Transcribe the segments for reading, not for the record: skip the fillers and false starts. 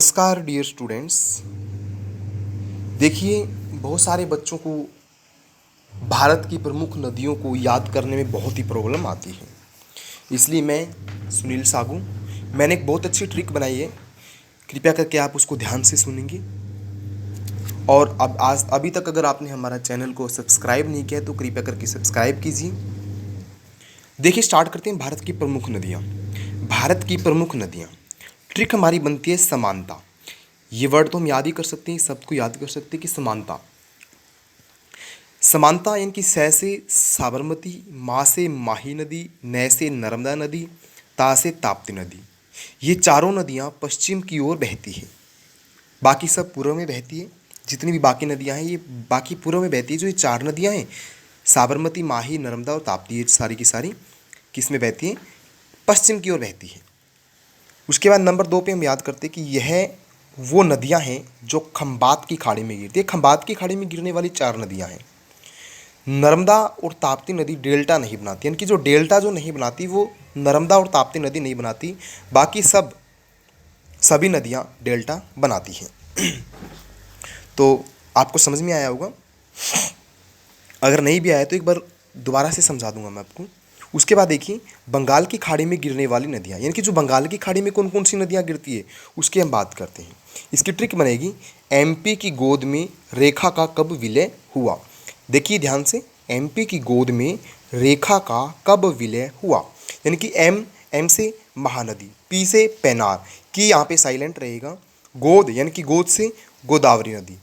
नमस्कार dear students. देखिए, बहुत सारे बच्चों को भारत की प्रमुख नदियों को याद करने में बहुत ही प्रॉब्लम आती है। इसलिए मैं सुनील सागू, मैंने एक बहुत अच्छी ट्रिक बनाई है। कृपया करके आप उसको ध्यान से सुनेंगे। और अब आज अभी तक अगर आपने हमारा चैनल को सब्सक्राइब नहीं किया तो कृपया करके सब्सक्राइब कीजिए। देखिए, स्टार्ट करते हैं। भारत की प्रमुख नदियाँ। भारत की प्रमुख नदियाँ। ट्रिक हमारी बनती है समानता। ये वर्ड तो हम याद ही कर सकते हैं, सबको याद कर सकते हैं कि समानता। समानता यानी कि सै से साबरमती, माँ से माही नदी, नय से नर्मदा नदी, ता से ताप्ती नदी। ये चारों नदियाँ पश्चिम की ओर बहती है, बाकी सब पूर्व में बहती है। जितनी भी बाकी नदियाँ हैं ये बाकी पूर्व में बहती है। जो ये चार नदियाँ हैं, साबरमती, माही, नर्मदा और ताप्ती, ये सारी की सारी किस में बहती है? पश्चिम की ओर बहती है। उसके बाद नंबर 2 पे हम याद करते हैं कि यह वो नदियाँ हैं जो खंबात की खाड़ी में गिरती है। खंबात की खाड़ी में गिरने वाली 4 नदियाँ हैं। नर्मदा और ताप्ती नदी डेल्टा नहीं बनाती, यानी कि जो डेल्टा जो नहीं बनाती वो नर्मदा और ताप्ती नदी नहीं बनाती, बाकी सभी नदियाँ डेल्टा बनाती हैं। तो आपको समझ में आया होगा। अगर नहीं भी आया तो एक बार दोबारा से समझा दूंगा मैं आपको। उसके बाद देखिए, बंगाल की खाड़ी में गिरने वाली नदियाँ, यानी कि जो बंगाल की खाड़ी में कौन कौन सी नदियाँ गिरती है उसकी हम बात करते हैं। इसकी ट्रिक बनेगी, एमपी की गोद में रेखा का कब विलय हुआ। देखिए ध्यान से, एमपी की गोद में रेखा का कब विलय हुआ। यानी कि एम से महानदी, पी से पेनार, की यहाँ पे साइलेंट रहेगा। गोद यानी कि गोद से गोदावरी नदी,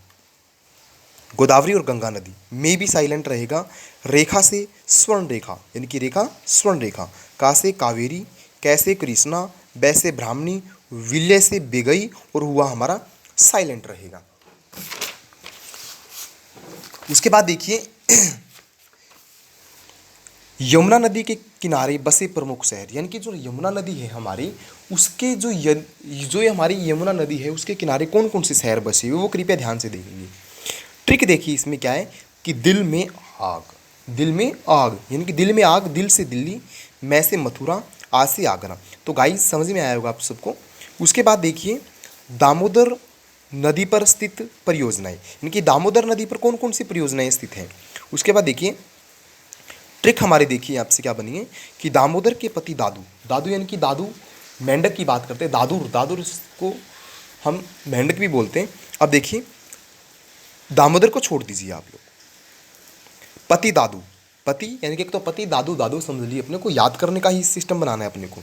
गोदावरी और गंगा नदी में भी साइलेंट रहेगा। रेखा से स्वर्ण रेखा, यानी कि रेखा स्वर्ण रेखा, का से कावेरी, कैसे कृष्णा, बै से ब्राह्मणी, विलय से बेगई और हुआ हमारा साइलेंट रहेगा। उसके बाद देखिए, यमुना नदी के किनारे बसे प्रमुख शहर, यानी कि जो यमुना नदी है हमारी, उसके जो ये हमारी यमुना नदी है उसके किनारे कौन कौन से शहर बसे हुए वो कृपया ध्यान से देखेंगे। ट्रिक देखिए इसमें क्या है कि दिल में आग, दिल में आग यानी कि दिल में आग, दिल से दिल्ली, मैं से मथुरा, आ से आगरा। तो गाइस समझ में आया होगा आप सबको। उसके बाद देखिए, दामोदर नदी पर स्थित परियोजनाएं, यानी कि दामोदर नदी पर कौन कौन सी परियोजनाएं स्थित हैं। उसके बाद देखिए, ट्रिक हमारी देखिए आपसे क्या बनी है कि दामोदर के पति दादू, दादू यानी कि दादू मेंढक की बात करते हैं, दादुर, दादुर को हम मेंढक भी बोलते हैं। अब देखिए, दामोदर को छोड़ दीजिए आप लोग, पति दादू, पति यानी कि एक तो पति, दादू, दादू समझ लीजिए। अपने को याद करने का ही सिस्टम बनाना है अपने को।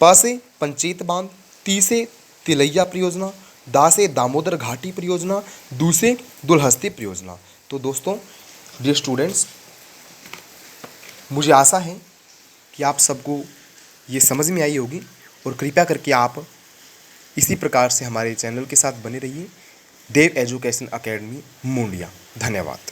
प से पंचेत बांध, ती से तिलैया परियोजना, दा से दामोदर घाटी परियोजना, दू से दुलहस्ती परियोजना। तो दोस्तों, डियर स्टूडेंट्स, मुझे आशा है कि आप सबको ये समझ में आई होगी और कृपया करके आप इसी प्रकार से हमारे चैनल के साथ बने रहिए। देव एजुकेशन अकेडमी मुंडिया। धन्यवाद।